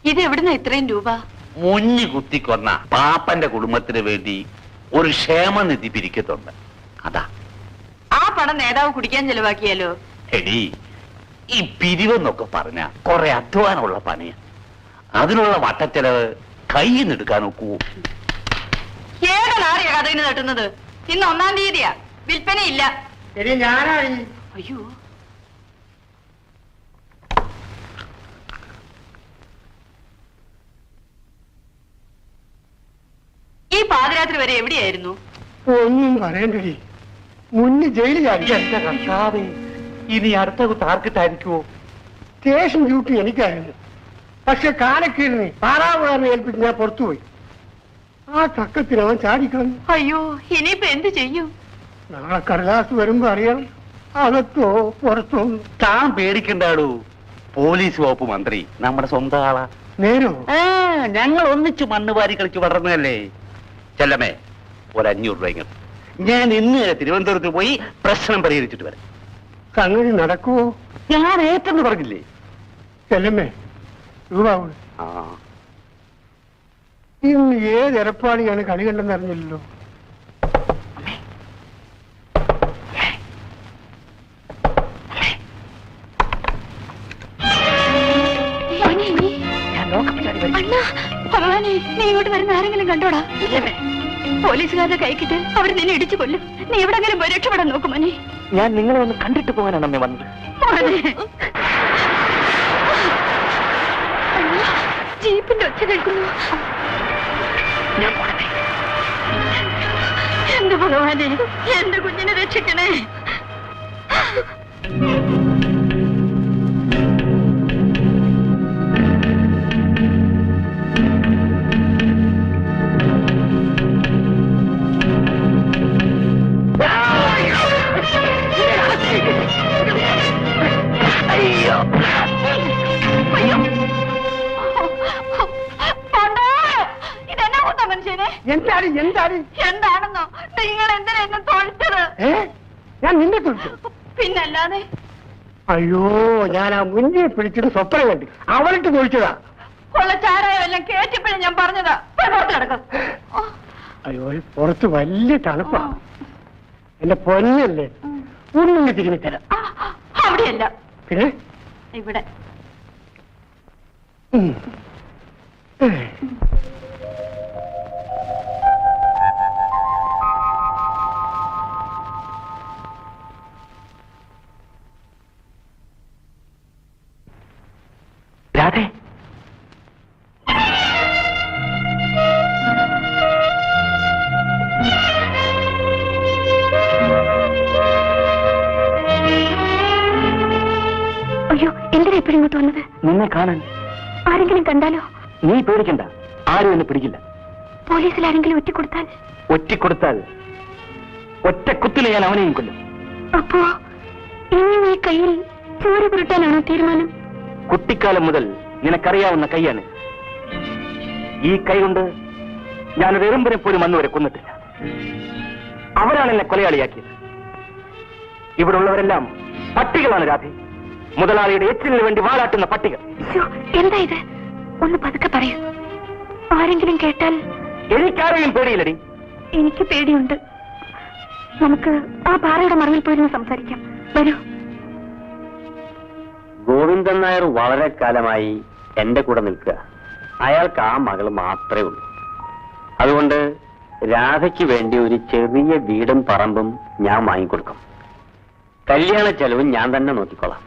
ഇതെവിടുന്ന ഇത്രയും രൂപ? മുഞ്ഞി കുത്തിക്കൊന്ന പാപ്പന്റെ കുടുംബത്തിന് വേണ്ടി ഒരു ക്ഷേമനിധി പിരിക്കത്തുണ്ട്. അതാ ആ പണം നേതാവ് കുടിക്കാൻ ചെലവാക്കിയാലോ? എടി, ഈ പിരിവെന്നൊക്കെ പറഞ്ഞ കുറെ അധ്വാനമുള്ള പണിയാ. അതിനുള്ള വട്ടച്ചെലവ് കയ്യിൽ നിന്ന് എടുക്കാൻ ഒക്കുവോ? ഏതാറിയ കഥയിന് തട്ടുന്നത്? ഇന്ന് 1-ാം തീയതിയാ, വിൽപ്പനയില്ല. അയ്യോ, ഈ പാതിരാത്രി വരെ എവിടെയായിരുന്നു? ഒന്നും പറയണ്ടേ, മുന്നിൽ ജയിലിലായി. എന്റെ കർത്താവേ, ഇനി അടുത്ത ആർക്കിട്ടായിരിക്കുവോ? Station duty എനിക്കായിരുന്നു. പക്ഷെ കാലക്കീഴിന് പാറാവുകാരനെ ഏൽപ്പിച്ച് ഞാൻ പുറത്തുപോയി. ആ തക്കത്തിന് അവൻ ചാടിക്കളഞ്ഞു. അയ്യോ, ഇനിയിപ്പോ എന്ത് ചെയ്യും? നാളെ കടലാസ് വരുമ്പോ അറിയാം, അകത്തോ പുറത്തോ. താൻ പേടിക്കണ്ടാടൂ, പോലീസ് വകുപ്പ് മന്ത്രി നമ്മുടെ സ്വന്തം ആളാ. നേരോ? ഞങ്ങൾ ഒന്നിച്ച് മണ്ണ് വാരി കളിച്ച് വളർന്നതല്ലേ. ചെല്ലമേ, ഒരു 500 രൂപ ഇങ്ങോട്ട്. ഞാൻ ഇന്ന് തിരുവനന്തപുരത്ത് പോയി പ്രശ്നം പരിഹരിച്ചിട്ട് വരാം. സംഗതി നടക്കുവോ? ഞാൻ ഏറ്റെന്ന് പറഞ്ഞില്ലേ. ചെല്ലമ്മേ, രൂപ ഇന്ന് ഏത് എറപ്പാടിയാണ് കളി കണ്ടെന്ന് അറിഞ്ഞില്ലല്ലോ. ഭഗവാനെ, നീ ഇങ്ങോട്ട് വരുന്ന ആരെങ്കിലും കണ്ടോടാ? പോലീസുകാരുടെ കൈക്കിട്ട് അവർ നിന്നെ ഇടിച്ചു കൊല്ലും. നീ എവിടെങ്കിലും പോയി രക്ഷപ്പെടാൻ നോക്കുമോനെ. ഞാൻ നിങ്ങളെ ഒന്ന് കണ്ടിട്ട് പോകാനാണ് അമ്മ വന്നത്. ജീപ്പിന്റെ ഒച്ച കേൾക്കുന്നു. എന്റെ ഭഗവാനെ, എന്റെ കുഞ്ഞിനെ രക്ഷിക്കണേ. എന്താണെന്നോ നിങ്ങൾ എന്തിനാ എന്നെ തോൽച്ചത്? ഞാൻ നിന്നെ തൊഴിച്ചു. പിന്നല്ലാതെ. അയ്യോ, ഞാൻ ആ മുന്നിൽ പിടിച്ചിട്ട് സ്വപ്നം കണ്ടി അവളിട്ട് തൊഴിച്ചതാ. ഉള്ള ചാരായെല്ലാം കേറ്റിപ്പോഴും ഞാൻ പറഞ്ഞതാ. കിടക്കാം. അയ്യോ, പുറത്ത് വലിയ തണുപ്പാ. എന്റെ പൊന്നല്ലേ, ഒന്നും തിരിഞ്ഞു തരാം. അവിടെയല്ല, പിന്നെ ഇവിടെ. രാധേ, അയ്യോ, എന്തിനാ എപ്പോഴും ഇങ്ങോട്ട് വന്നത്? നിന്നെ കാണാൻ. ആരെങ്കിലും കണ്ടാലോ? നീ പേടിക്കണ്ട, ആരും എന്നെ പിടിക്കില്ല. പോലീസിൽ ആരെങ്കിലും ഒറ്റിക്കൊടുത്താൽ? ഒറ്റിക്കൊടുത്താൽ ഒറ്റ കുത്തില് ഞാൻ അവനെയും കൊല്ലും. അപ്പോ ഇനി ഈ കയ്യിൽ ചോര പുരട്ടാനാണോ തീരുമാനം? കുട്ടിക്കാലം മുതൽ നിനക്കറിയാവുന്ന കൈയാണ്. ഈ കൈ കൊണ്ട് ഞാനൊരു എറുമ്പിനെ പോലും അന്ന് വരെ കൊന്നിട്ടില്ല. അവരാണ് എന്നെ കൊലയാളിയാക്കിയത്. ഇവിടെ ഉള്ളവരെല്ലാം പട്ടികളാണ് രാധേ. മുതലാളിയുടെ എച്ചിലിന് വേണ്ടി വാലാട്ടുന്ന പട്ടികൾ. എന്താ ഇത്? ഒന്ന് പതുക്കെ പറയൂ. ആരെങ്കിലും കേട്ടാൽ? എനിക്കാരെയും പേടിയില്ലടി. എനിക്ക് പേടിയുണ്ട്. നമുക്ക് ആ പാറയുടെ മറവിൽ പോയിരുന്ന് സംസാരിക്കാം. വരൂ. ഗോവിന്ദൻ നായർ വളരെ കാലമായി എന്റെ കൂടെ നിൽക്കുക. അയാൾക്ക് ആ മകൾ മാത്രമേ ഉള്ളൂ. അതുകൊണ്ട് രാധയ്ക്ക് വേണ്ടി ഒരു ചെറിയ വീടും പറമ്പും ഞാൻ വാങ്ങിക്കൊടുക്കും. കല്യാണ ചെലവും ഞാൻ തന്നെ നോക്കിക്കോളാം.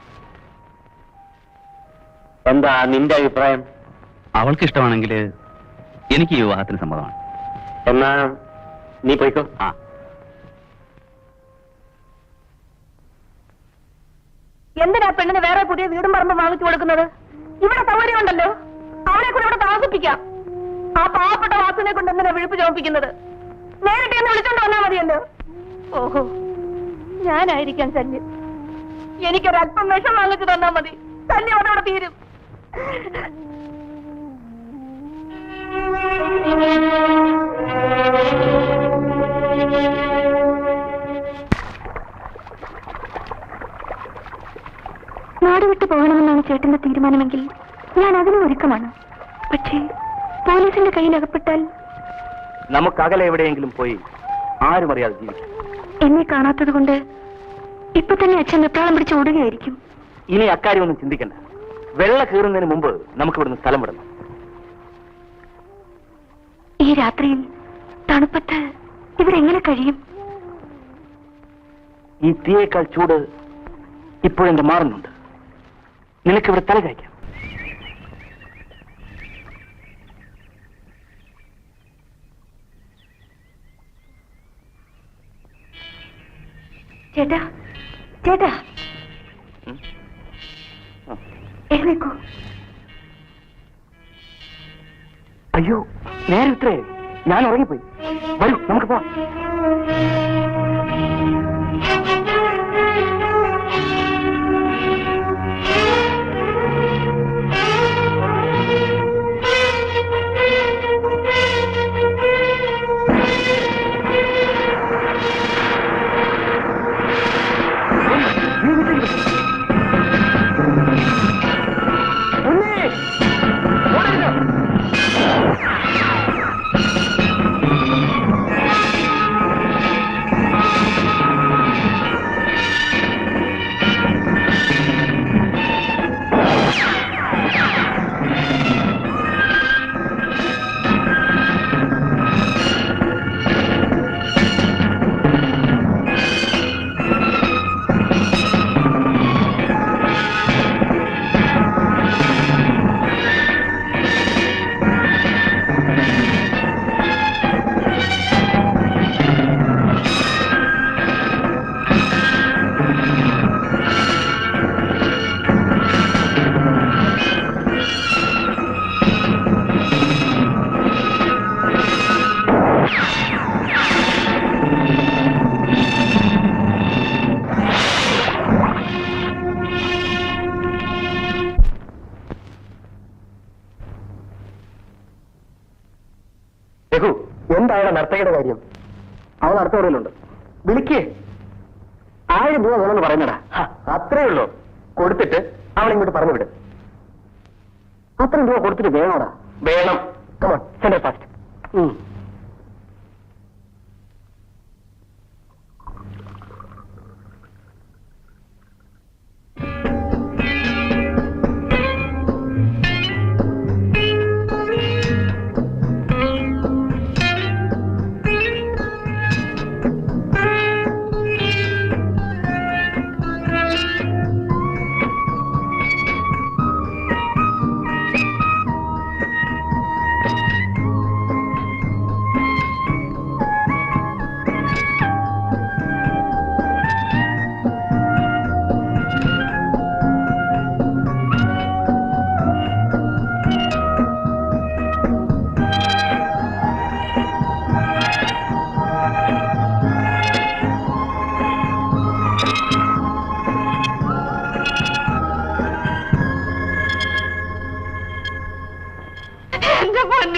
എന്താ നിന്റെ അഭിപ്രായം? അവൾക്ക് ഇഷ്ടമാണെങ്കിൽ എനിക്ക് ഈ വിവാഹത്തിന് സമ്മതമാണ്. എന്നാ നീ പോയിക്കോ. ആ, എന്തിനാ പെണ്ണിന് വേറെ പുതിയ വീടും പറമ്പും വാങ്ങിച്ചു കൊടുക്കുന്നത്? ഇവിടെ സൗകര്യമുണ്ടല്ലോ, അവനെ കൂടെ ഇവിടെ താമസിപ്പിക്കാം. ആ പാവപ്പെട്ട വാസിനെ കൊണ്ട് എന്തിനാ വിഴുപ്പ് ചോദിപ്പിക്കുന്നത്? നേരിട്ട് എന്ന് വിളിച്ചോണ്ട് വന്നാ മതിയല്ലോ. ഓഹോ, ഞാനായിരിക്കാം ശല്യം. എനിക്കൊരല്പം വിഷം വാങ്ങിച്ചു തന്നാ മതി, ശല്യം അതോടെ തീരും. നാട് വിട്ടു പോകണമെന്നാണ് ചേട്ടന്റെ തീരുമാനമെങ്കിൽ ഞാൻ അതിനും ഒരുക്കമാണ്. പക്ഷേ പോലീസിന്റെ കയ്യിൽ അകപ്പെട്ടാൽ നമുക്ക് അകലെ എവിടെയെങ്കിലും പോയി ആരും അറിയാതെ ജീവിക്കാം. എന്നെ കാണാത്തത് കൊണ്ട് ഇപ്പൊ തന്നെ അച്ഛൻ വെപ്രാളം പിടിച്ച് ഓടുകയായിരിക്കും. ഇനി അക്കാര്യമൊന്നും ചിന്തിക്കണ്ട. വെള്ള കീറുന്നതിന് മുമ്പ് നമുക്ക് ഇവിടുന്ന് സ്ഥലം വിടണം. ഈ രാത്രിയിൽ തണുപ്പത്ത് ഇവരെങ്ങനെ കഴിയും? ഈ തീയേക്കാൾ ചൂട് ഇപ്പോഴെന്റെ മാറുന്നുണ്ട്. നിനക്കിവിടെ തല കഴിക്കാം. ചേട്ടാ, ചേട്ടാ, എഴുന്നേക്കൂ. അയ്യോ, നേരെ ഇത്രേ ഞാൻ ഉറങ്ങിപ്പോയി. വരൂ, നമുക്ക് പോവാം. എന്താണ് നർത്തകയുടെ കാര്യം? അവൾ അടുത്ത മുറിയിലുണ്ട്. വിളിക്കേ. 1000 രൂപ വേണമെന്ന് പറയുന്നടാ. അത്രേ ഉള്ളൂ. കൊടുത്തിട്ട് അവളെ ഇങ്ങോട്ട് പറഞ്ഞു വിട്. അത്രയും രൂപ കൊടുത്തിട്ട് വേണോടാ? വേണം. Come on, send fast.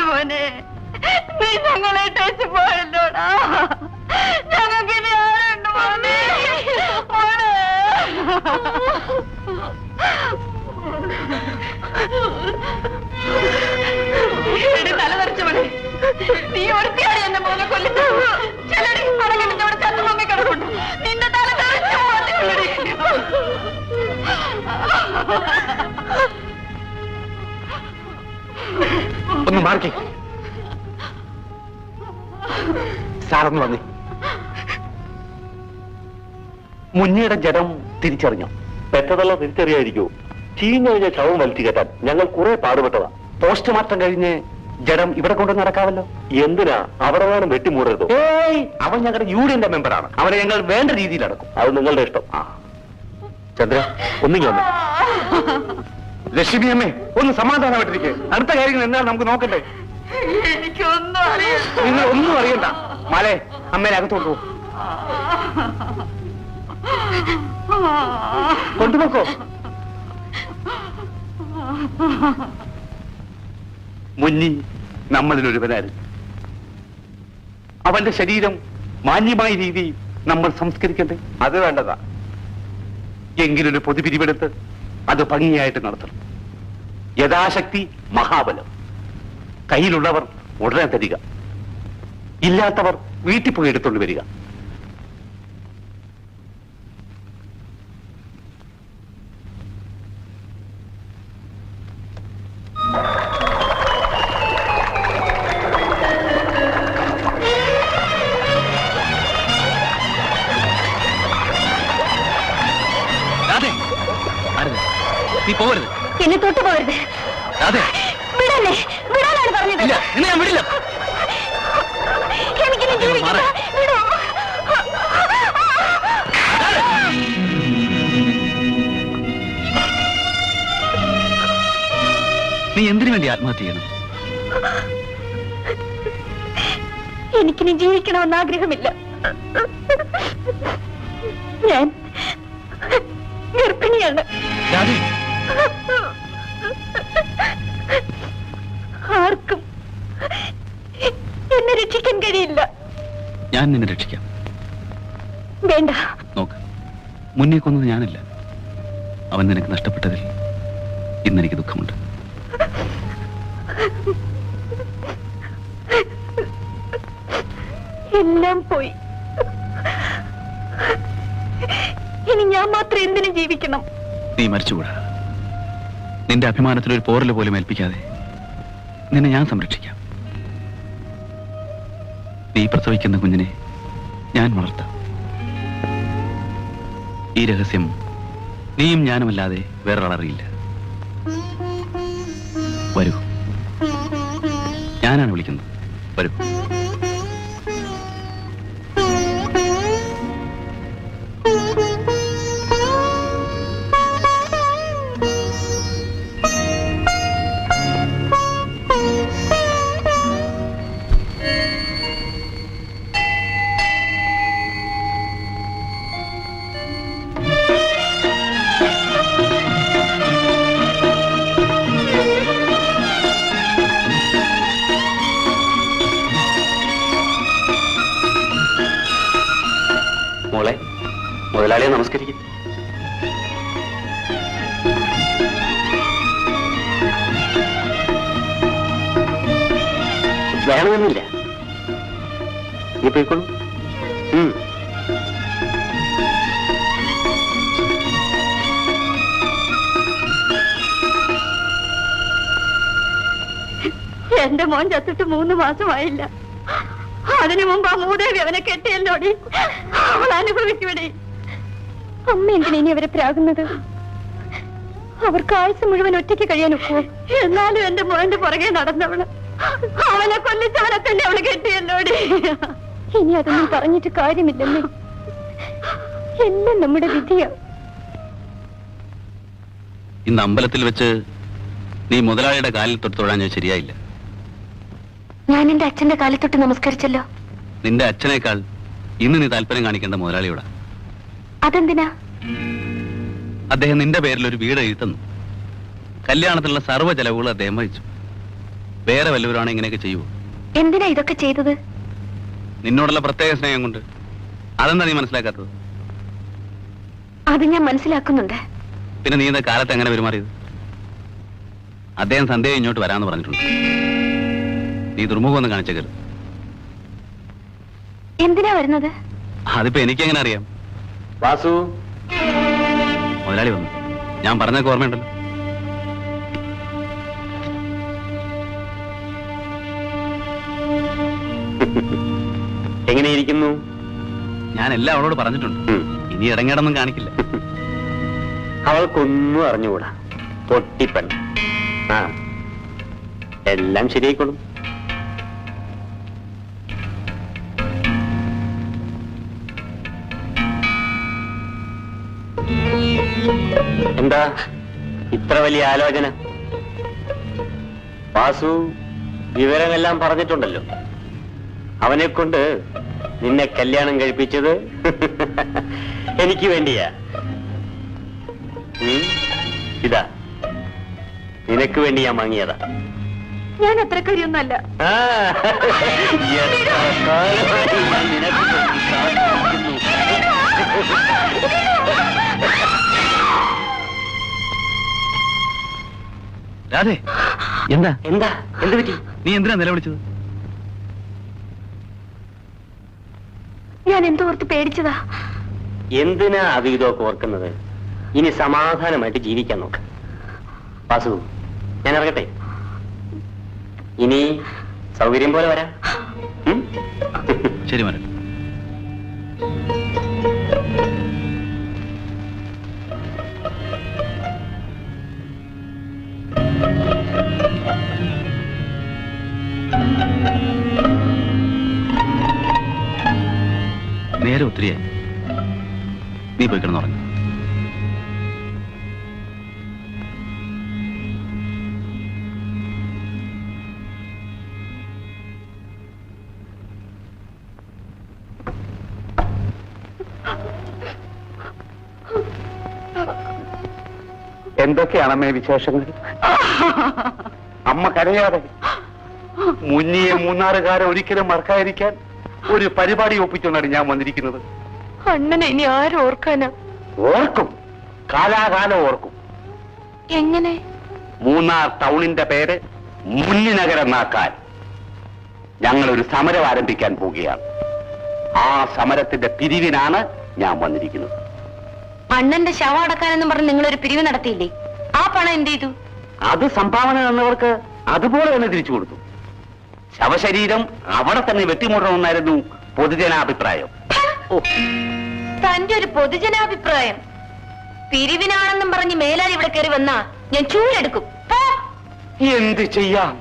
മോനെ, നീ ഞങ്ങളെ ടച്ച് പോയല്ലോടാ. ഞങ്ങൾക്ക് ഇനി ആരുണ്ട് മോനെ? മോനെ തലതെറിച്ചവളെ, നീ ഒരുത്തിയാണ് എന്റെ മോനെ കൊല്ലുന്നത്. ചിലടി പടകെട്ടിച്ചവിടെ ചത്തുമമ്മി കിടക്കുന്നു. നിന്റെ തല തെറിച്ചു മാറ്റിക്കൊള്ളടി. ഒന്ന് മാർക്കി സാറൊന്ന് വന്നേ. മുന്നയുടെ ജഡം തിരിച്ചറിഞ്ഞോ? പെറ്റതല്ല തിരിച്ചറിയായിരിക്കൂ. ചീഞ്ഞ കഴിഞ്ഞ ശവം വലിച്ചു കയറ്റാൻ ഞങ്ങൾ കുറെ പാടുപെട്ടതാ. പോസ്റ്റ്മോർട്ടം കഴിഞ്ഞ് ജഡം ഇവിടെ കൊണ്ട് നടക്കാവല്ലോ. എന്തിനാ അവിടെ വേണം വെട്ടിമൂടരുത്. ഏയ്, അവൻ ഞങ്ങളുടെ യൂണിയന്റെ മെമ്പറാണ്. അവനെ ഞങ്ങൾ വേണ്ട രീതിയിൽ അടക്കും. അത് നിങ്ങളുടെ ഇഷ്ടം. ചന്ദ്ര, ഒന്നിങ്ങി വന്നേ. ലക്ഷ്മി അമ്മേ, ഒന്ന് സമാധാനമായിട്ടിരിക്കെ. അടുത്ത കാര്യങ്ങൾ എന്താണ് നമുക്ക് നോക്കണ്ടേ? എനിക്കൊന്നും അറിയില്ല. നിങ്ങൾ ഒന്നും അറിയണ്ട. മലേ, അമ്മേനെ അകത്തോട്ട് പോ. കൊണ്ടുപോക്കോ. മുന്നി നമ്മളിലൊരുവനായിരുന്നു. അവന്റെ ശരീരം മാന്യമായ രീതിയിൽ നമ്മൾ സംസ്കരിക്കണ്ടേ? അത് വേണ്ടതാ. എങ്കിലൊരു പൊതുപിരിവെടുത്ത് അത് ഭംഗിയായിട്ട് നടത്തണം. യഥാശക്തി മഹാബലം. കയ്യിലുള്ളവർ ഉടനെ തരിക, ഇല്ലാത്തവർ വീട്ടിൽ പോയി എടുത്തുകൊണ്ട് വരിക. നീ പോകരുത്. എന്നെ തൊട്ട് പോകരുത്. അതെ, വിടല്ലേ, വിടാനാണ് പറഞ്ഞത്. ഇല്ല, നിന്നെ ഞാൻ വിടില്ല. എനിക്കിനി ജീവിക്കണ്ട. വിടൂ. നീ എന്തിനു വേണ്ടി ആത്മഹത്യ ചെയ്യണം? എനിക്കിനി ജീവിക്കണമെന്ന് ആഗ്രഹമില്ല. ഞാൻ ഗർഭിണിയാണ്. രാധേ, ആർക്കും എന്നെ രക്ഷിക്കാൻ കഴിയില്ല. ഞാൻ നിന്നെ രക്ഷിക്കാം. വേണ്ട. നോക്ക്, മുന്നേ കൊന്നത് ഞാനല്ല. അവൻ നിനക്ക് നഷ്ടപ്പെട്ടതിൽ ഇന്നെനിക്ക് ദുഃഖമുണ്ട്. എല്ലാം പോയി. ഇനി ഞാൻ മാത്രം എന്തിനു ജീവിക്കണം? നീ മരിച്ചുകൂടാ. നിന്റെ അഭിമാനത്തിൽ ഒരു പോറല് പോലും ഏൽപ്പിക്കാതെ നിന്നെ ഞാൻ സംരക്ഷിക്കാം. നീ പ്രസവിക്കുന്ന കുഞ്ഞിനെ ഞാൻ വളർത്താം. ഈ രഹസ്യം നീയും ഞാനുമല്ലാതെ വേറൊരാളറിയില്ല. വരൂ, ഞാനാണ് വിളിക്കുന്നത്. വരൂ. മോളെ, മുതലാളിയെ നമസ്കരിക്കും. വേണമെന്നില്ല, നീ പോയിക്കോളൂ. എന്റെ മോൻ ചത്തിട്ട് 3 മാസമായില്ല. അതിനു മുമ്പ് ആ മൂദേവി അവനെ കെട്ടിയല്ലോടി. അവൾ അനുഭവിക്കൂടെ. അമ്മ എന്തിനാ ഇനി അവരെ പ്രാകുന്നത്? അവർക്ക് ആയുസ് മുഴുവൻ ഒറ്റയ്ക്ക് കഴിയാനൊക്കെ. എന്നാലും എന്റെ മോന്റെ പുറകെ നടന്നവള് അവനെ കൊല്ലിച്ചവനെ തന്നെ അവള് കെട്ടിയല്ലോടി. ഇനി അതൊന്നും പറഞ്ഞിട്ട് കാര്യമില്ലെന്ന്. എല്ലാം നമ്മുടെ വിധിയാ. ഇന്ന് അമ്പലത്തിൽ വെച്ച് നീ മുതലാളിയുടെ കാലിൽ തൊട്ട് തൊഴാൻ ഞാൻ ശരിയായില്ല. ഞാൻ എന്റെ അച്ഛന്റെ കാലിൽ തൊട്ട് നമസ്കരിച്ചല്ലോ. നിന്റെ അച്ഛനേക്കാൾ ഇന്ന് നീ താല്പര്യം കാണിക്കേണ്ട മുതലാളിയോടാ. അതെന്തിനാ? അദ്ദേഹം നിന്റെ പേരിൽ ഒരു വീട് എഴുതുന്നു. കല്യാണത്തിലുള്ള സർവ്വ ചെലവുകൾ അദ്ദേഹം വഹിച്ചു. വേറെ വല്ലവരാണ് ഇങ്ങനെയൊക്കെ ചെയ്യുമോ? എന്തിനാ ഇതൊക്കെ ചെയ്തത്? നിന്നോടുള്ള പ്രത്യേക സ്നേഹം കൊണ്ട്. അതെന്താ നീ മനസ്സിലാക്കാത്തത്? അത് ഞാൻ മനസ്സിലാക്കുന്നുണ്ട്. പിന്നെ നീ ഇന്ന് കാലത്ത് എങ്ങനെ പെരുമാറിയത്? അദ്ദേഹം സന്ധ്യ ഇങ്ങോട്ട് വരാമെന്ന് പറഞ്ഞിട്ടുണ്ട്. നീ ദുർമുഖമൊന്നും കാണിച്ചേക്കരുത്. എന്തിനാ വരുന്നത്? അതിപ്പോ എനിക്കെങ്ങനെ അറിയാം? വാസു, മുതലാളി വന്നു. ഞാൻ പറഞ്ഞൊക്കെ ഓർമ്മയുണ്ടല്ലോ. എങ്ങനെയിരിക്കുന്നു? ഞാൻ എല്ലാം അവളോട് പറഞ്ഞിട്ടുണ്ട്. ഇനി ഇറങ്ങേടൊന്നും കാണിക്കില്ല. അവൾക്കൊന്നും അറിഞ്ഞുകൂടാ. പൊട്ടിപ്പൺ. ആ, എല്ലാം ശരിയായിക്കോളും. എന്താ ഇത്ര വലിയ ആലോചന? വാസു വിവരമെല്ലാം പറഞ്ഞിട്ടുണ്ടല്ലോ. അവനെ കൊണ്ട് നിന്നെ കല്യാണം കഴിപ്പിച്ചത് എനിക്ക് വേണ്ടിയാ. ഇതാ നിനക്ക് വേണ്ടി ഞാൻ വാങ്ങിയതാ. ഞാൻ അത്ര കാര്യമൊന്നുമല്ല. ആ, എത്ര കാലമായി ഞാൻ നിനക്ക് വേണ്ടി കാത്തിരിക്കുന്നു. രാധേ, എന്താ എന്താ എന്ത് പറ്റി? നീ എന്തിനാ നിലവിളിച്ചത്? ഞാൻ എന്തോർത്ത് പേടിച്ചതാ. എന്തിനാ അത് ഇതൊക്കെ ഓർക്കുന്നത്? ഇനി സമാധാനമായിട്ട് ജീവിക്കാൻ നോക്ക്. വാസു, ഞാൻ ഇറങ്ങട്ടെ. ഇനി സൗകര്യം പോലെ വരാം. ശരി മരൻ. നേരെ ഒത്തിരിയായി. നീ പോയി കിടന്നുറങ്ങി. എന്തൊക്കെയാണമ്മേ വിശേഷങ്ങൾ? അമ്മ കരയാതെ. മുന്നിയെ മൂന്നാറുകാരെ ഒരിക്കലും മറക്കാതിരിക്കാൻ ഒരു പരിപാടി ഒപ്പിച്ചുകൊണ്ടാണ് ഞാൻ വന്നിരിക്കുന്നത്. അണ്ണനെ ഇനി ആരും ഓർക്കാനാ? ഓർക്കും, കാലാകാലം ഓർക്കും. എങ്ങനെ? മൂന്നാർ ടൗണിന്റെ പേര് മുന്നിനഗരമാക്കാൻ ഞങ്ങളൊരു സമരം ആരംഭിക്കാൻ പോവുകയാണ്. ആ സമരത്തിന്റെ പിരിവിനാണ് ഞാൻ വന്നിരിക്കുന്നത്. അണ്ണന്റെ ശവം അടക്കാനെന്നും പറഞ്ഞ് നിങ്ങളൊരു പിരിവ് നടത്തിയില്ലേ? ആ പണം എന്ത് ചെയ്തു? അത് സംഭാവന തന്നവർക്ക് അതുപോലെ തന്നെ തിരിച്ചു കൊടുത്തു. ശവശരീരം അവിടെ തന്നെ വെട്ടിമുടണമെന്നായിരുന്നു പൊതുജനാഭിപ്രായം. തന്റെ ഒരു പൊതുജനാഭിപ്രായം. പിരിവിനാണെന്നും പറഞ്ഞ് മേലാൽ ഇവിടെ കയറി വന്നാ ഞാൻ ചൂലെടുക്കും. എന്ത് ചെയ്യാം?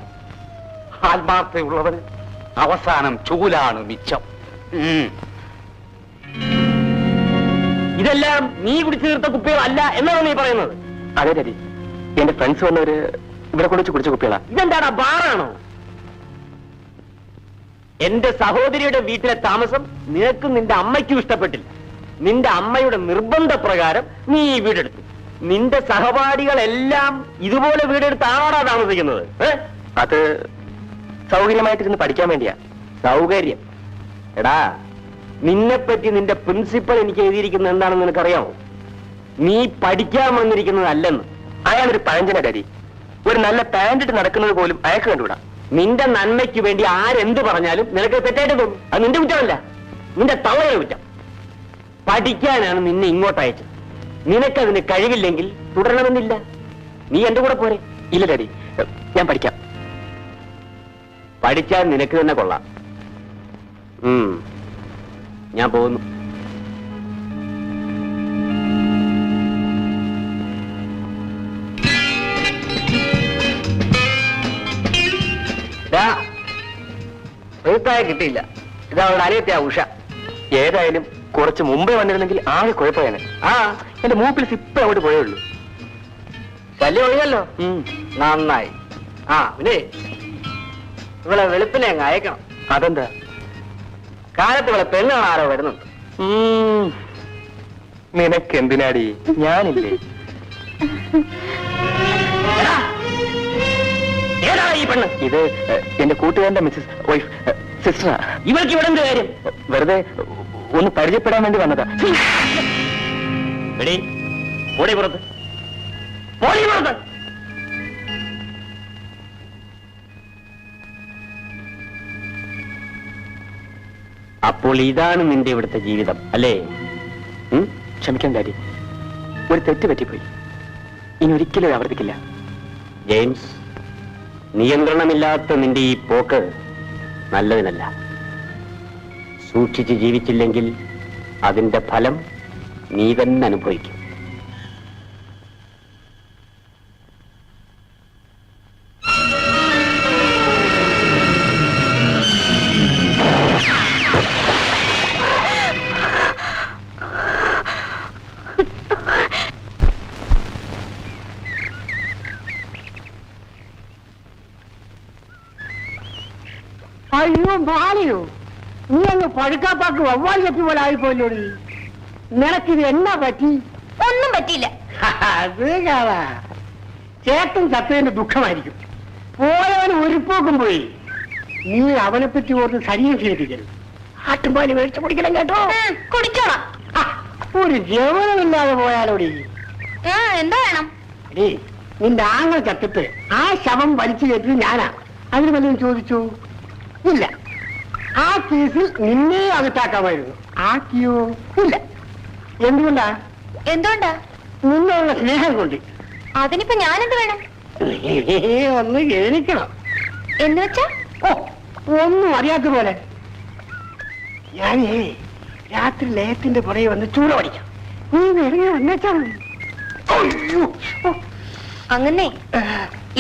ആത്മാർത്ഥതയുള്ളവന് അവസാനം ചൂലാണ് മിച്ചം. ഇതെല്ലാം നീ കുടിച്ചു തീർത്ത കുപ്പികളല്ല എന്നാണ് നീ പറയുന്നത്? അതെ ഡാഡി, എന്റെ ഫ്രണ്ട്സ് വന്നവര് ഇവിടെ കൊണ്ടുവച്ച് കുടിച്ച കുപ്പികളാ. ഇതെന്താടാ, ബാറാണോ? എന്റെ സഹോദരിയുടെ വീട്ടിലെ താമസം നിനക്കും നിന്റെ അമ്മയ്ക്കും ഇഷ്ടപ്പെട്ടില്ല. നിന്റെ അമ്മയുടെ നിർബന്ധപ്രകാരം നീ ഈ വീടെടുത്തു. നിന്റെ സഹപാഠികളെല്ലാം ഇതുപോലെ വീടെടുത്താണോടാ താമസിക്കുന്നത്? അത് സൗകര്യമായിട്ടിരുന്ന് പഠിക്കാൻ വേണ്ടിയാ. സൗകര്യം? എടാ, നിന്നെപ്പറ്റി നിന്റെ പ്രിൻസിപ്പൽ എനിക്ക് എഴുതിയിരിക്കുന്നത് എന്താണെന്ന് നിനക്കറിയാമോ? നീ പഠിക്കാൻ വന്നിരിക്കുന്നതല്ലെന്ന്. അയാളൊരു പഴഞ്ചന ഡാഡി. ഒരു നല്ല പാൻറ് ഇട്ട് നടക്കുന്നത് പോലും അയാൾക്ക് കണ്ടുകൂടാ. നിന്റെ നന്മയ്ക്ക് വേണ്ടി ആരെന്ത് പറഞ്ഞാലും നിനക്ക് തെറ്റായിട്ട് തോന്നും. അത് നിന്റെ കുറ്റമല്ല, നിന്റെ തവയുടെ കുറ്റം. പഠിക്കാനാണ് നിന്നെ ഇങ്ങോട്ട് അയച്ചത്. നിനക്കതിന് കഴിവില്ലെങ്കിൽ തുടരണമെന്നില്ല. നീ എന്റെ കൂടെ പോരെ? ഇല്ല ഡാഡി, ഞാൻ പഠിക്കാം. പഠിച്ചാൽ നിനക്ക് തന്നെ കൊള്ളാം. ഞാൻ പോകുന്നു. കിട്ടിയില്ല. ഇത് അവളുടെ അനിയത്തിയാ ഉഷ. ഏതായാലും കുറച്ച് മുമ്പേ വന്നിരുന്നെങ്കിൽ ആകെ കുഴപ്പമാണ്. എന്റെ മൂപ്പിൽ ഇപ്പൊ അങ്ങോട്ട് പോയേ ഉള്ളൂ. ശല്യം ഒഴിയല്ലോ. നന്നായി. പിന്നെ ഇവളെ വെളുപ്പിനെ അങ്ങ് അയക്കണം. അതെന്താ? കാലത്ത് ഇവളെ പെണ്ണ് കാണാരോ വരുന്നുണ്ട്. നിനക്ക് എന്തിനാടി? ഞാനില്ലേ? ഏതാ ഈ പെണ്ണ്? ഇത് എന്റെ കൂട്ടുകാരന്റെ മിസ്സസ് വൈഫ് സിസ്റ്ററാ. ഇവൾക്ക് ഇവിടെ എന്ത് കാര്യം? വെറുതെ ഒന്ന് പരിചയപ്പെടാൻ വേണ്ടി വന്നതാ. എടീ, പോടി പുറത്ത്, പോടി പുറത്ത്. അപ്പോൾ ഇതാണ് നിന്റെ ഇവിടുത്തെ ജീവിതം അല്ലേ? ക്ഷമിക്കാൻ ഡാഡി, ഒരു തെറ്റ് പറ്റിപ്പോയി. ഇനി ഒരിക്കലും ആവർത്തിക്കില്ല. ജെയിംസ്, നിയന്ത്രണമില്ലാത്ത നിന്റെ ഈ പോക്ക് നല്ലതിനല്ല. സൂക്ഷിച്ച് ജീവിച്ചില്ലെങ്കിൽ അതിന്റെ ഫലം നീ തന്നെ അനുഭവിക്കും. അയ്യോ മാലിയോ, നീ അങ്ങ് പഴുക്കാപ്പാക്ക് വവ്വാൽ കെട്ടി പോലെ ആയിപ്പോയില്ലോടി. നിനക്കിത് എന്നാ പറ്റി? ഒന്നും പറ്റിയില്ല. അത് കാണാ, ചേട്ടൻ ചത്തതിന്റെ ദുഃഖമായിരിക്കും. പോയവന് ഉരുപ്പോക്കും പോയി. നീ അവനെ പറ്റി ഓർത്ത് ശരീരം ക്ഷീണിപ്പിക്കരുത്. ആട്ടുംപാല് മേടിച്ചു കുടിക്കണം കേട്ടോ. കുടിച്ചോളാം. ഒരു ജവനമില്ലാതെ പോയാലോടി. എന്താ വേണം? എടീ, നിന്റെ ആങ്ങൾ ചത്തിട്ട് ആ ശവം വലിച്ചു കയറ്റി ഞാനാ. അതിന് വല്ലതും ചോദിച്ചു? ഇല്ല. ആ കേസിൽ നിന്നെ അകത്താക്കാമായിരുന്നു. ആക്കിയോ? ഇല്ല. എന്തുകൊണ്ടാ? എന്തുകൊണ്ടാ? നിന്നുള്ള സ്നേഹം കൊണ്ട്. അതിനിപ്പോ ഞാനെന്ത് വേണം? ഒന്ന് ഗണിക്കണം. എന്ന് വെച്ചാ? ഓ, ഒന്നും അറിയാത്ത പോലെ. ഞാനേ രാത്രി ലയത്തിന്റെ പുറകെ വന്ന് ചൂട പഠിക്കാം. നീ ഇറങ്ങി വന്നേച്ചാ. അങ്ങനെ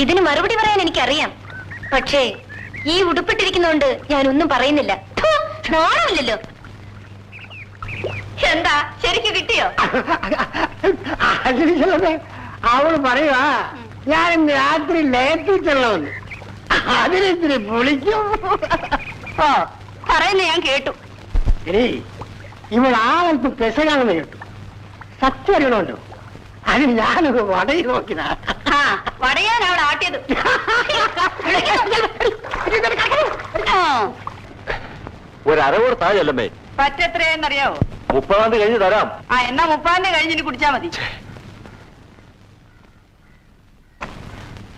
ഇതിന് മറുപടി പറയാൻ എനിക്കറിയാം. പക്ഷേ ഈ ഉടുപ്പിട്ടിരിക്കുന്നോണ്ട് ഞാനൊന്നും പറയുന്നില്ല. നാണമില്ലല്ലോ. എന്താ, ശരിക്ക് കിട്ടിയോ? അതിന് അവള് പറയുവാ ഞാൻ ഇന്ന് രാത്രി ലയത്തിൽ ചെല്ലണമെന്ന്. അതിനെത്തിരി പൊളിക്കും. പറയുന്ന ഞാൻ കേട്ടു. എടീ, ഇവൾ ആളൽപ്പ് പെശകാണെന്ന് കേട്ടു. സത്യം അറിയണമല്ലോ. അതിന് ഞാനൊരു വടയിൽ നോക്കിനാ. വടയാൻ അവിടെ ആട്ടിയത്. ഒരു അരവോട് താഴെയല്ലമ്മേ. പറ്റെത്രയെന്നറിയാവോ? 30-ാം തീയതി കഴിഞ്ഞ് തരാം. എന്നാ 30-ാം തീയതി കഴിഞ്ഞിട്ട് കുടിച്ചാ മതി.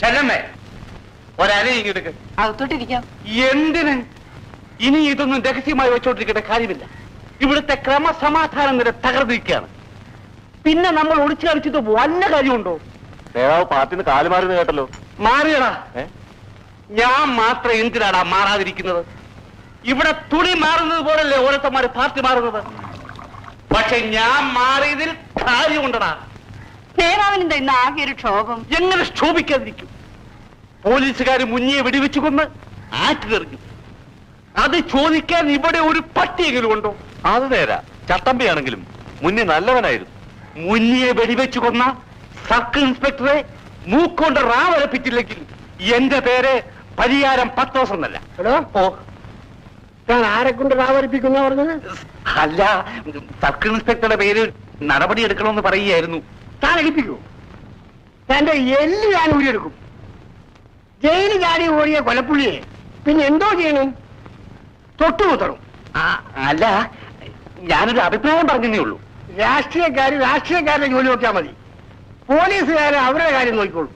ചെല്ലമ്മേ, ഒരര ഇങ്ങോട്ട്. അകത്തോട്ടിരിക്കാം. എന്തിന്? ഇനി ഇതൊന്നും രഹസ്യമായി വെച്ചോണ്ടിരിക്കേണ്ട കാര്യമില്ല. ഇവിടുത്തെ ക്രമസമാധാനം നില തകർന്നിരിക്കുകയാണ്. പിന്നെ നമ്മൾ ഒളിച്ചു കളിച്ചിട്ട് വല്ല കാര്യമുണ്ടോ? നേതാവ് പാർട്ടിന്ന് കാലുമാറിന്ന് കേട്ടല്ലോ. മാറിയടാ. ഞാൻ മാത്രം എന്തിനാടാ മാറാതിരിക്കുന്നത്? ഇവിടെ തുണി മാറുന്നത് പോലല്ലേ ഓരോരുത്തന്മാര് പാർട്ടി മാറുന്നത്. പക്ഷെ ഞാൻ മാറിയതിൽ കാര്യമുണ്ടടാ. നേതാവിനെന്താ ഇന്ന് ആകെ ഒരു ക്ഷോഭം? എങ്ങനെ ക്ഷോഭിക്കാതിരിക്കും? പോലീസുകാർ മുന്നിയെ വെടിവെച്ചു കൊന്ന് ആറ്റിലെറിഞ്ഞു. അത് ചോദിക്കാൻ ഇവിടെ ഒരു പട്ടിയെങ്കിലും ഉണ്ടോ? അത് നേരാ, ചട്ടമ്പിയാണെങ്കിലും മുന്നേ നല്ലവനായിരുന്നു. മുന്നിയെ വെടിവെച്ചു കൊന്ന സർക്കിൾ ഇൻസ്പെക്ടറെ മൂക്കൊണ്ട് റാവലപ്പിച്ചില്ലെങ്കിൽ എന്റെ പേര് പരിഹാരം 10 ദിവസം എന്നല്ല. ഓ, ഞാൻ ആരെ കൊണ്ട് റാവരിപ്പിക്കുന്ന പറഞ്ഞത്? അല്ല, സർക്കിൾ ഇൻസ്പെക്ടറുടെ പേര് നടപടി എടുക്കണമെന്ന് പറയുകയായിരുന്നു. താൻ എടുപ്പിക്കൂ. തന്റെ എല്ല് ഞാൻ ഊരിയെടുക്കും. ജയിലിൽ ചാടി ഓടിയ കൊലപ്പുള്ളിയെ പിന്നെ എന്തോ ചെയ്യണം? തൊട്ടുമുത്തണം. അല്ല, ഞാനൊരു അഭിപ്രായം പറഞ്ഞതേ ഉള്ളൂ. രാഷ്ട്രീയക്കാരുടെ ജോലി നോക്കിയാൽ മതി. പോലീസുകാരെ അവരുടെ കാര്യം നോക്കിക്കോളൂ.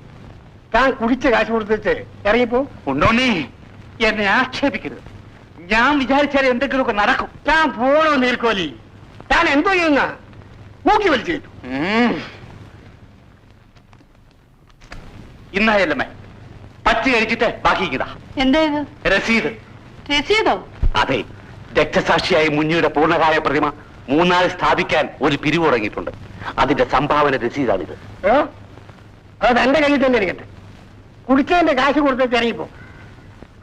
താൻ കുടിച്ച കാശ് കൊടുത്തിട്ട് ഇറങ്ങിപ്പോ. ഉണ്ടോന്നേ, എന്നെ ആക്ഷേപിക്കരുത്. ഞാൻ വിചാരിച്ചാൽ എന്തെങ്കിലുമൊക്കെ നടക്കും. താൻ പോണോ നീർക്കോലി? താൻ എന്തോ ചെയ്യുന്ന മൂക്കി വലിച്ചു കിട്ടും. ഇന്നായല്ലമ്മേ, പച്ച കഴിച്ചിട്ട് ബാക്കി ഇതാ എന്താ രസീത്. രസീതോ? അതെ, രക്തസാക്ഷിയായ മുന്നിയുടെ പൂർണ്ണകായ പ്രതിമ 3 നാൾ സ്ഥാപിക്കാൻ ഒരു പിരിവ് തുടങ്ങിയിട്ടുണ്ട്. അതിന്റെ സംഭാവന രസീതാണിത്. അത് തന്റെ കയ്യിൽ തന്നെ ഇരിക്കട്ടെ. കുടിച്ചതിന്റെ കാശ് കൊടുത്തിട്ട് ഇറങ്ങിപ്പോ.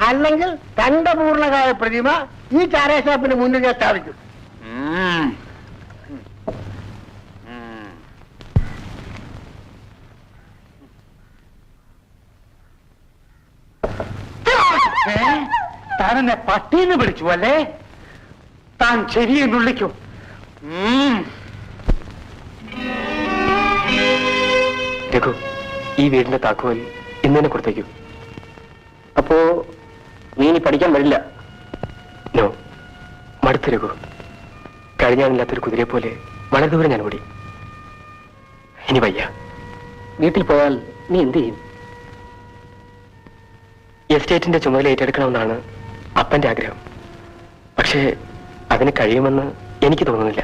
അല്ലെങ്കിൽ തന്റെ പൂർണ്ണകായ പ്രതിമ ഈ ചാരേഷാപ്പിന് മുന്നിൽ ഞാൻ സ്ഥാപിക്കും. താൻ എന്നെ പട്ടീന്ന് വിളിച്ചു അല്ലേ? താൻ ശരിയെന്ന് വിളിക്കൂ. രഘു, ഈ വീടിന്റെ താക്കോൽ ഇന്ന് തന്നെ കൊടുത്തേക്കൂ. അപ്പോ നീ ഇനി പഠിക്കാൻ വരില്ല? നോ, മടുത്ത് രഘു. കഴിഞ്ഞാണില്ലാത്തൊരു കുതിരയെ പോലെ വളരെ ദൂരം ഞാൻ ഓടി. ഇനി വയ്യ. വീട്ടിൽ പോയാൽ നീ എന്ത് ചെയ്യും? എസ്റ്റേറ്റിന്റെ ചുമതല ഏറ്റെടുക്കണമെന്നാണ് അപ്പന്റെ ആഗ്രഹം. പക്ഷേ അതിന് കഴിയുമെന്ന് എനിക്ക് തോന്നുന്നില്ല.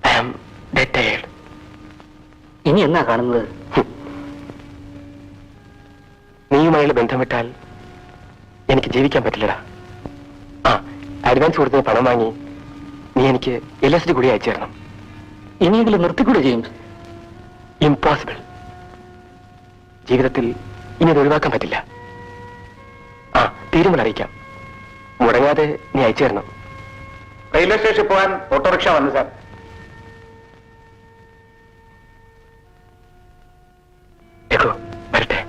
I am dead tired. ഇനി എന്നാ കാണുന്നത്? നീയുമായുള്ള ബന്ധം വിട്ടാൽ എനിക്ക് ജീവിക്കാൻ പറ്റില്ലടാ. ആ, അഡ്വാൻസ് കൊടുത്ത് പണം വാങ്ങി നീ എനിക്ക് LSD കൂടി അയച്ചു തരണം. ഇനിയെങ്കിലും നിർത്തിക്കൂടെ ജെയിംസ്? ഇംപോസിബിൾ. ജീവിതത്തിൽ ഇനി അത് ഒഴിവാക്കാൻ പറ്റില്ല. ആ, തീരുമാനം അറിയിക്കാം. മുടങ്ങാതെ നീ അയച്ചു തരണം. റെയിൽവേ സ്റ്റേഷനിൽ പോകാൻ ഓട്ടോറിക്ഷ വന്നു സാർ. രഘു, വരട്ടെ.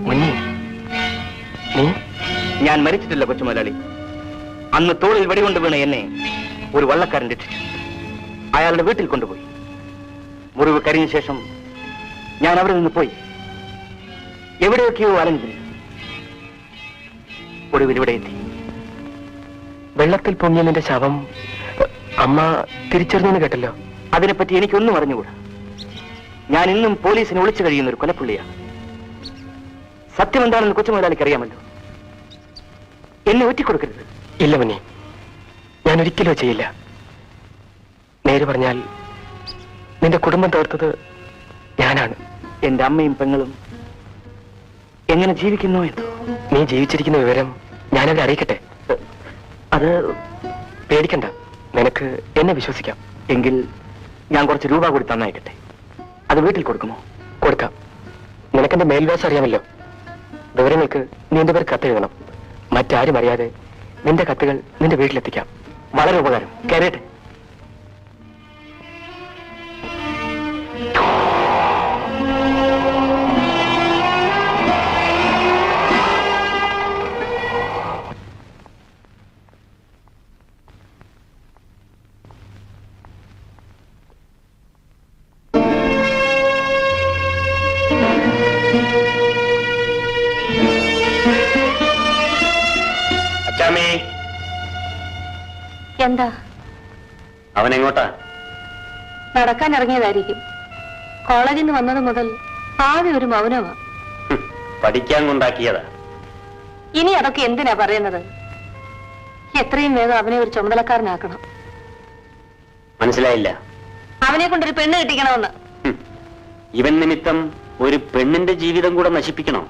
മുന്നേ നീ ഞാൻ മരിച്ചിട്ടില്ല കൊച്ചുമുതലാളി. അന്ന് തോളിൽ വെടികൊണ്ട് വീണ എന്നെ ഒരു വള്ളക്കാരൻ രക്ഷിച്ചു. അയാളുടെ വീട്ടിൽ കൊണ്ടുപോയി. മുറിവ് കരിഞ്ഞ ശേഷം ഞാൻ അവിടെ നിന്ന് പോയി എവിടെയൊക്കെയോ അലഞ്ഞു. ഒടുവിൽ ഇവിടെ എത്തി. വെള്ളത്തിൽ പൊങ്ങിയ നിന്റെ ശവം അമ്മ തിരിച്ചറിഞ്ഞെന്ന് കേട്ടല്ലോ. അതിനെപ്പറ്റി എനിക്കൊന്നും അറിഞ്ഞുകൂടാ. ഞാൻ ഇന്നും പോലീസിനെ ഒളിച്ചു കഴിയുന്ന ഒരു കൊലപ്പുള്ളിയാണ്. സത്യം എന്താണെന്ന് കൊച്ചുമുതലാളിക്ക് അറിയാമല്ലോ. എന്നെ ഒറ്റിക്കൊടുക്കരുത്. ഇല്ല മുന്നേ, ഞാൻ ഒരിക്കലും ചെയ്യില്ല. നേര് പറഞ്ഞാൽ നിന്റെ കുടുംബം തകർത്തത് ഞാനാണ്. എന്റെ അമ്മയും പെങ്ങളും എങ്ങനെ ജീവിക്കുന്നു എന്തോ. നീ ജീവിച്ചിരിക്കുന്ന വിവരം ഞാനവരെ അറിയിക്കട്ടെ? അത് പേടിക്കണ്ട, നിനക്ക് എന്നെ വിശ്വസിക്കാം. എങ്കിൽ ഞാൻ കുറച്ച് രൂപ കൂടി തന്നയക്കട്ടെ. അത് വീട്ടിൽ കൊടുക്കുമോ? കൊടുക്കാം. നിനക്കെന്റെ മേൽവാസം അറിയാമല്ലോ. വിവരങ്ങൾക്ക് നീ എന്റെ പേര് കത്തെഴുതണം. മറ്റാരും അറിയാതെ നിന്റെ കത്തുകൾ നിന്റെ വീട്ടിലെത്തിക്കാം. വളരെ ഉപകാരം. കയറട്ടെ. അച്ചാമ്മേ, എന്താ? അവനെങ്ങോട്ടാ? നടക്കാൻ ഇറങ്ങിയതായിരിക്കും. കോളേജിൽ നിന്ന് വന്നത് മുതൽ ആകെ ഒരു മൗനമാ. പഠിക്കാൻ കൊണ്ടാക്കിയതാ. ഇനി അതൊക്കെ എന്തിനാ പറയുന്നത്? എത്രയും വേഗം അവനെ ഒരു ചുമതലക്കാരനാക്കണം. മനസ്സിലായില്ല. അവനെ കൊണ്ടൊരു പെണ്ണ് കിട്ടിക്കണമെന്ന്. ഇവൻ നിമിത്തം ഒരു പെണ്ണിന്റെ ജീവിതം കൂടെ നശിപ്പിക്കണോ?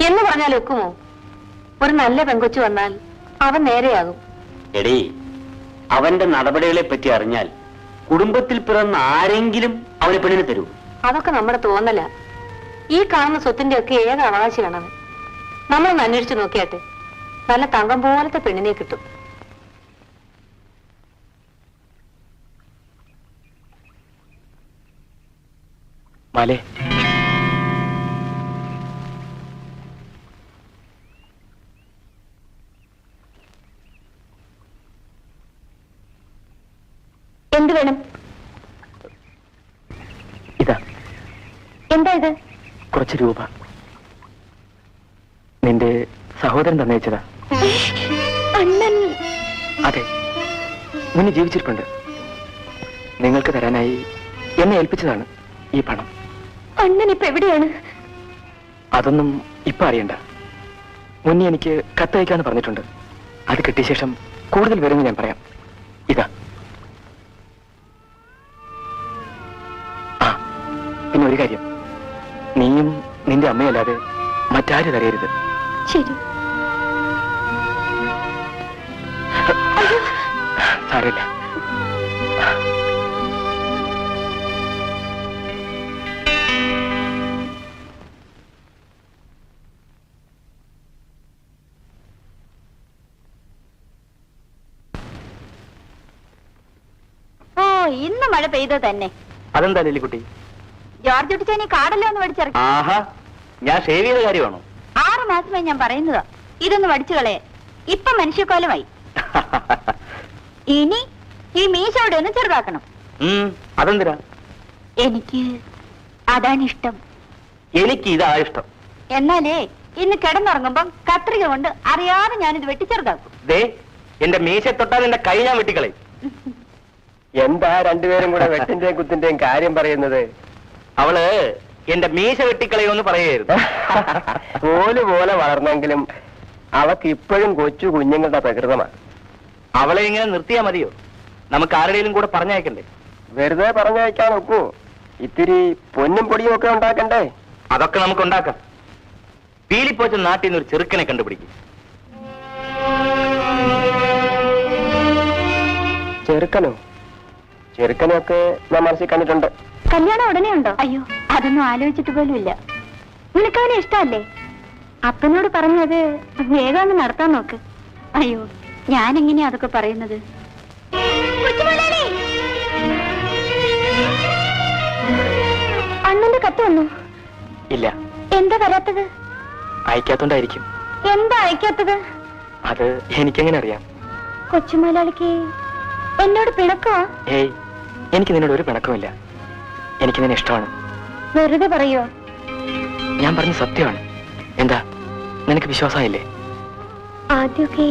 എന്ന് പറഞ്ഞാൽ ഒക്കുമോ? ഒരു നല്ല പെങ്കൊച്ചു വന്നാൽ അവൻ നേരെയാകും. എടീ, അവന്റെ നടപടികളെ പറ്റി അറിഞ്ഞാൽ കുടുംബത്തിൽ പിറന്ന ആരെങ്കിലും അവനെ പെണ്ണിന് തരൂ? അതൊക്കെ നമ്മുടെ തോന്നല. ഈ കാണുന്ന സ്വത്തിന്റെ ഒക്കെ ഏക അവകാശിയാണ് അവൻ. നമ്മളൊന്ന് അന്വേഷിച്ചു നോക്കിയാട്ടെ. നല്ല തങ്കം പോലത്തെ പെണ്ണിനെ കിട്ടും. മാലേ, എന്ത് വേണം? ഇതാ. എന്താ ഇത്? കുറച്ച് രൂപ നിന്റെ സഹോദരൻ തന്നയച്ചതാ. അണ്ണൻ? അതെ, മുന്നേ ജീവിച്ചിരിപ്പുണ്ട്. നിങ്ങൾക്ക് തരാനായി എന്നെ ഏൽപ്പിച്ചതാണ് ഈ പണം. അണ്ണൻ ഇപ്പൊ എവിടെയാണ്? അതൊന്നും ഇപ്പൊ അറിയണ്ട. മുന്നേ എനിക്ക് കത്തയക്കാന്ന് പറഞ്ഞിട്ടുണ്ട്. അത് കിട്ടിയ ശേഷം കൂടുതൽ വിവരങ്ങൾ ഞാൻ പറയാം. ഇതാ. ആ, പിന്നെ ഒരു കാര്യം, നീയും നിന്റെ അമ്മയല്ലാതെ മറ്റാരും തരയരുത്. ശരി. സാരമില്ല. ഓ, ഇന്ന് മഴ പെയ്തത് തന്നെ. അതെന്താ ലില്ലിക്കുട്ടി? ജോർജ് കുട്ടിച്ചേനി കാടല്ലോ ഒന്ന് പഠിച്ചിറക്കി. ആഹാ, ഞാൻ ഷേവ് ചെയ്ത കാര്യമാണോ? 6 മാസമായി ഞാൻ പറയുന്നതാ ഇതൊന്ന് പഠിച്ചു കളയെ. ഇപ്പൊ മനുഷ്യക്കോലമായി. ഇനി ഈ മീശ അവിടെ ഒന്ന് ചെറുതാക്കണം. അതെന്തിനാ? എനിക്ക് അതാണ് ഇഷ്ടം. എനിക്ക് ഇതാ ഇഷ്ടം. എന്നാലേ ഇന്ന് കിടന്നുറങ്ങുമ്പം കത്രിക കൊണ്ട് അറിയാതെ ഞാനിത് വെട്ടി ചെറുതാക്കും. ദേ, എന്റെ മീശ തൊട്ടാൽ എന്റെ കൈ ഞാൻ വെട്ടിക്കളയും. എന്താ രണ്ടുപേരും കൂടെ വെട്ടിന്റെയും കുത്തിന്റെയും കാര്യം പറയുന്നത്? അവള് എന്റെ മീശ വെട്ടിക്കളയുമെന്ന് പറയായിരുന്നു. പോലെ വളർന്നെങ്കിലും അവക്ക് ഇപ്പോഴും കൊച്ചു കുഞ്ഞുങ്ങളുടെ പ്രകൃതമാണ്. അവളെ ഇങ്ങനെ നിർത്തിയാ മതിയോ? നമുക്ക് ആരുടെയും കൂടെ പറഞ്ഞയക്കണ്ടേ? വെറുതെ പറഞ്ഞയക്കാൻ ഒക്കൂ. ഇത്തിരി പൊന്നും പൊടിയും ഒക്കെ ഉണ്ടാക്കണ്ടേ? അതൊക്കെ നമുക്ക് ഉണ്ടാക്കാം. പീലിപ്പോച്ച നാട്ടിൽ നിന്ന് ഒരു ചെറുക്കനെ കണ്ടുപിടിക്കും. ചെറുക്കനോ? ചെറുക്കനൊക്കെ ഞാൻ മനസ്സിൽ കണ്ടിട്ടുണ്ട്. കല്യാണം ഉടനെ ഉണ്ടോ? അയ്യോ, അതൊന്നും ആലോചിച്ചിട്ട് പോലും ഇല്ല. നിനക്കവനെ ഇഷ്ടമല്ലേ? അപ്പനോട് പറഞ്ഞത് വേഗം ഒന്ന് നടത്താൻ നോക്ക്. അയ്യോ, ഞാനെങ്ങനെയാ അതൊക്കെ പറയുന്നത്? അണ്ണന്റെ കത്ത് വന്നു. ഇല്ല. എന്താ വരാത്തത്? അയക്കാത്തോണ്ടായിരിക്കും. എന്താ അയക്കാത്തത്? അത് എനിക്കെങ്ങനെ അറിയാം? കൊച്ചുമുതലാളിക്ക് എന്നോട് പിണക്കമാ? ഏയ്, എനിക്ക് നിന്നോട് ഒരു പിണക്കമില്ല. എനിക്ക് നിന്നെ ഇഷ്ടമാണ്. വെറുതെ പറയോ? ഞാൻ പറഞ്ഞ സത്യമാണ്. എന്താ, നിനക്ക് വിശ്വാസമായില്ലേ? ആദ്യമൊക്കെ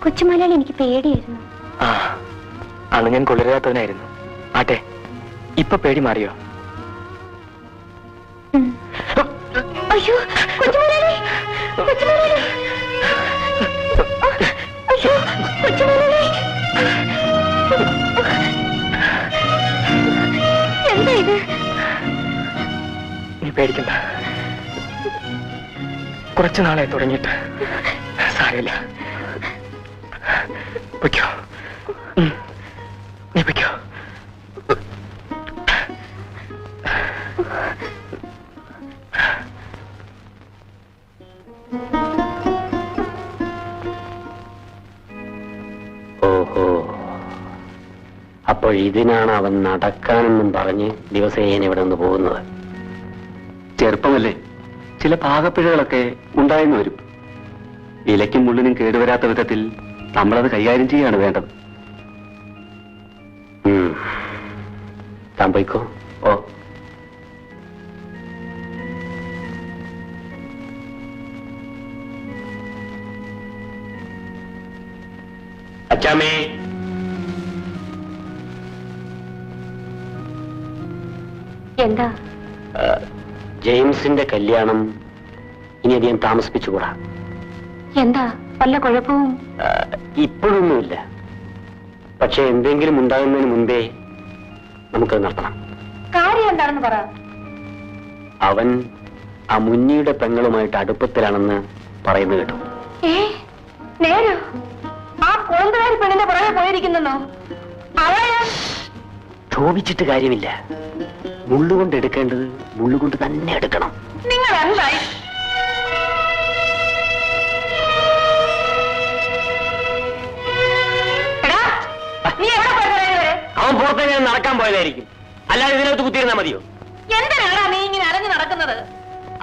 കൊച്ചുമുതലാളി എനിക്ക് പേടിയായിരുന്നു. ആ, അന്ന് ഞാൻ കൊള്ളരുതാത്തവനായിരുന്നു. ആട്ടെ, ഇപ്പൊ പേടി മാറിയോ? അയ്യോ, കൊച്ചുമുതലാളി! കൊച്ചുമുതലാളി! അയ്യോ, കൊച്ചുമുതലാളി! എന്താ ഇത്? നീ പേടിക്കണ്ട. കുറച്ചു നാളെ തുടങ്ങിയിട്ട് സാരമില്ല. പൊയ്ക്കോ. നീ പൊയ്ക്കോ. ഓഹോ, അപ്പോൾ ഇതിനാണ് അവൻ നടക്കാനെന്നും പറഞ്ഞ് ദിവസേന ഇവിടെ നിന്ന് പോകുന്നത്. ചെറുപ്പമല്ലേ, ചില പാകപ്പിഴകളൊക്കെ ഉണ്ടായെന്ന് വരും. ഇലയ്ക്കും മുള്ളിനും കേടുവരാത്ത വിധത്തിൽ നമ്മളത് കൈകാര്യം ചെയ്യാണ് വേണ്ടത്. താൻ പോയിക്കോ. ഓ, അച്ചാമ്മേ, എന്താ? ജെയിംസിന്റെ കല്യാണം ഇനി അധികം താമസിപ്പിച്ചുകൂടാ. എന്താ വല്ല കുഴപ്പവും? ഇപ്പോഴൊന്നുമില്ല. പക്ഷെ എന്തെങ്കിലും ഉണ്ടാകുന്നതിന് മുൻപേ നമുക്കത് നടത്തണം. കാര്യം എന്താണെന്ന് പറ. അവൻ ആ മുന്നിയുടെ പെങ്ങളുമായിട്ട് അടുപ്പത്തിലാണെന്ന് പറയുന്നത് കേട്ടു. നേരോ? ആ കോന്തകാരി പെണ്ണിന്റെ പുറകെ പോയിരിക്കുന്നോ? ക്ഷോഭിച്ചിട്ട് കാര്യമില്ല. മുള്ളുകൊണ്ട് എടുക്കേണ്ടത് മുള്ളുകൊണ്ട് തന്നെ എടുക്കണം. നിങ്ങൾ എന്തായി? നീ എവിടെ പോയത്? അവൻ പുറത്തേക്ക് നടക്കാൻ പോയതായിരിക്കും. അല്ലാതെ ഇതിനകത്ത് കുത്തിയിരുന്നാ മതിയോ? എന്തിനാണ് നീ ഇങ്ങനെ അരഞ്ഞു നടക്കുന്നത്?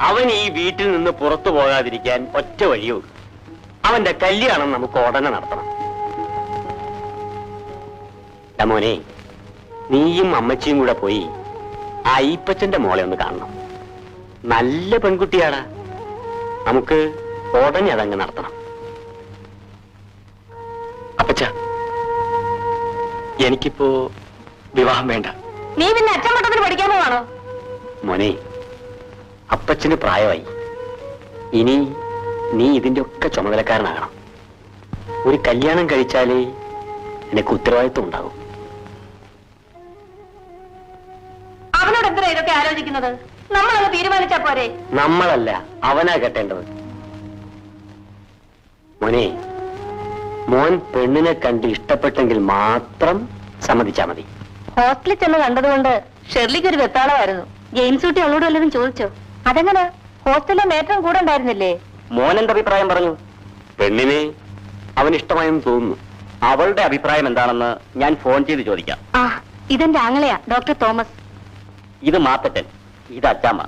അവൻ ഈ വീട്ടിൽ നിന്ന് പുറത്തു പോകാതിരിക്കാൻ ഒറ്റ വഴിയോ, അവന്റെ കല്യാണം നമുക്ക് ഉടനെ നടത്തണം. മോനെ, നീയും അമ്മച്ചിയും കൂടെ പോയി ആ ഈപ്പച്ചന്റെ മോളെ ഒന്ന് കാണണം. നല്ല പെൺകുട്ടിയാടാ. നമുക്ക് ഉടനെ അതങ്ങ് നടത്തണം. അപ്പച്ച, എനിക്കിപ്പോ വിവാഹം വേണ്ട. നീ പിന്നെ അച്ഛൻപട്ടത്തിന് പഠിക്കാൻ പോവാണോ? മോനെ, അപ്പച്ചന് പ്രായമായി. ഇനി നീ ഇതിന്റെ ഒക്കെ ചുമതലക്കാരനാകണം. ഒരു കല്യാണം കഴിച്ചാലേ നിനക്ക് ഉത്തരവാദിത്വം ഉണ്ടാകും. അവനോട് എന്തിനാ ഇതൊക്കെ ആലോചിക്കുന്നത്? നമ്മളത് തീരുമാനിച്ചാ പോരെ? നമ്മളല്ല, അവനാ കെട്ടേണ്ടത്. മോനെ, മോൻ പെണ്ണിനെ കണ്ട് ഇഷ്ടപ്പെട്ടെങ്കിൽ മാത്രം സമ്മതിച്ചാ മതി. ഹോസ്റ്റലിൽ ചെന്ന് കണ്ടതുകൊണ്ട് ഷെർലിക്ക് ഒരു വെത്താളമായിരുന്നു. ജെയിംസ് കുട്ടി അവളോട് വല്ലതും ചോദിച്ചോ? അതെങ്ങനെ? ഹോസ്റ്റലിലെ മേറ്റം കൂടെ ഉണ്ടായിരുന്നില്ലേ? മോൻ എന്റെ അഭിപ്രായം പറഞ്ഞു. പെണ്ണിനെ അവൻ ഇഷ്ടമായെന്ന് തോന്നുന്നു. അവളുടെ അഭിപ്രായം എന്താണെന്ന് ഞാൻ ഫോൺ ചെയ്ത് ചോദിക്കാം. ആ, ഇതെന്റെ ആങ്ങളെയാ, ഡോക്ടർ തോമസ്. ഇത് മാത്തട്ടൻ, ഇത് അച്ചാമ്മ.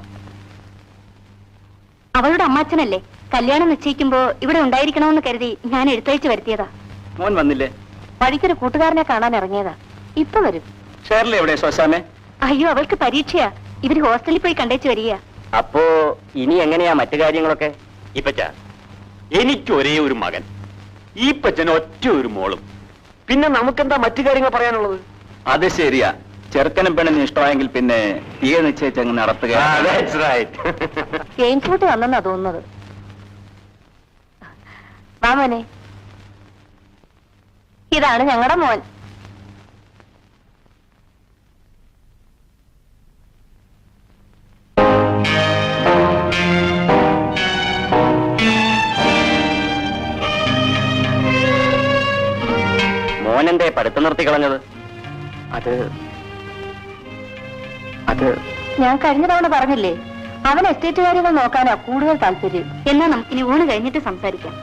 അവളുടെ അമ്മാച്ചനല്ലേ? കല്യാണം നിശ്ചയിക്കുമ്പോ ഇവിടെ ഉണ്ടായിരിക്കണമെന്ന് കരുതി ഞാൻ എഴുത്തയച്ച് വരുത്തിയതാ. മോൻ വന്നില്ലേ? വഴിക്കൊരു കൂട്ടുകാരനെ കാണാൻ ഇറങ്ങിയതാ. ഇപ്പൊ വരും. ഷേർലി എവിടെ ശ്വശാമേ? അയ്യോ, അവൾക്ക് പരീക്ഷയാ. ഇവര് ഹോസ്റ്റലിൽ പോയി കണ്ടേച്ചു വരിക. അപ്പോ ഇനി എങ്ങനെയാ മറ്റു കാര്യങ്ങളൊക്കെ? ഇപ്പച്ച എനിക്ക് ഒരേ ഒരു മകൻ, ഈപ്പച്ചന് ഒറ്റ ഒരു മോളും. പിന്നെ നമുക്കെന്താ മറ്റു കാര്യങ്ങൾ പറയാനുള്ളത്? അത് ശരിയാ. ചെറുക്കനും പെണ്ണിന് ഇഷ്ടമായെങ്കിൽ പിന്നെ തീയെ നിശ്ചയിച്ചങ്ങ് നടത്തുക. ജെയിംസ് കുട്ടി വന്നെന്നാ തോന്നുന്നത്. വാ മോനെ, ഇതാണ് ഞങ്ങളുടെ മോൻ. മോനെന്തേ പഠിത്തം നിർത്തി കളഞ്ഞത്? അത് ഞാൻ കഴിഞ്ഞ തവണ പറഞ്ഞില്ലേ, അവൻ എസ്റ്റേറ്റ് കാര്യങ്ങൾ നോക്കാനാ കൂടുതൽ താല്പര്യം. എന്നാ നമുക്കിനി ഊണ് കഴിഞ്ഞിട്ട് സംസാരിക്കാം.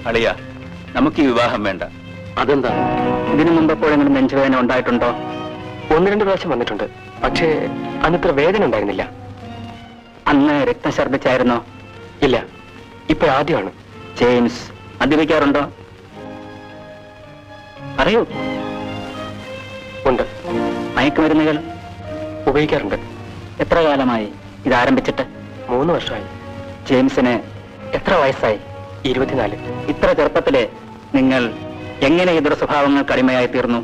അളിയ, നമുക്ക് ഈ വിവാഹം വേണ്ട. അതെന്താ? ഇതിനു മുമ്പ് എപ്പോഴെങ്കിലും നെഞ്ചുവേദന ഉണ്ടായിട്ടുണ്ടോ? 1-2 പ്രാവശ്യം വന്നിട്ടുണ്ട്. പക്ഷേ അന്നത്ര വേദന ഉണ്ടായിരുന്നില്ല. അന്ന് രക്തം ഛർദ്ദിച്ചായിരുന്നോ? ഇല്ല, ഇപ്പൊ ആദ്യമാണ്. ജെയിംസ് മദ്യപിക്കാറുണ്ടോ? പറയൂ. ഉണ്ട്. മയക്കുമരുന്നുകൾ ഉപയോഗിക്കാറുണ്ട്. എത്ര കാലമായി ഇത് ആരംഭിച്ചിട്ട്? 3 വർഷമായി. ജെയിംസിന് എത്ര വയസ്സായി? 24. ഇത്ര ചെറുപ്പത്തിലെ നിങ്ങൾ എങ്ങനെ ഇതര സ്വഭാവങ്ങൾക്ക് അടിമയായി തീർന്നു?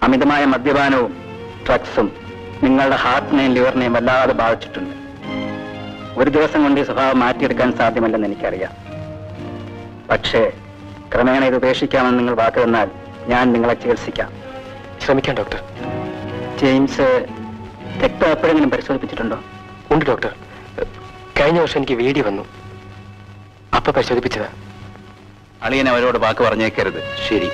അമിതമായ മദ്യപാനവും ഡ്രഗ്സും നിങ്ങളുടെ ഹാർട്ടിനെയും ലിവറിനെയും വല്ലാതെ ബാധിച്ചിട്ടുണ്ട്. ഒരു ദിവസം കൊണ്ട് ഈ സ്വഭാവം മാറ്റിയെടുക്കാൻ സാധ്യമല്ലെന്ന് എനിക്കറിയാം. പക്ഷേ ക്രമേണ ഇത് ഉപേക്ഷിക്കാമെന്ന് നിങ്ങൾ വാക്ക് തന്നാൽ ഞാൻ നിങ്ങളെ ചികിത്സിക്കാം. ശ്രമിക്കാം ഡോക്ടർ. ജെയിംസ് രക്തം എപ്പോഴെങ്കിലും പരിശോധിപ്പിച്ചിട്ടുണ്ടോ? ഉണ്ട് ഡോക്ടർ. കഴിഞ്ഞ വർഷം എനിക്ക് വേണ്ടി വന്നു. അപ്പൊ പരിശോധിപ്പിച്ചതാ. അളിയൻ അവരോട് വാക്ക് പറഞ്ഞേക്കരുത്. ശരി.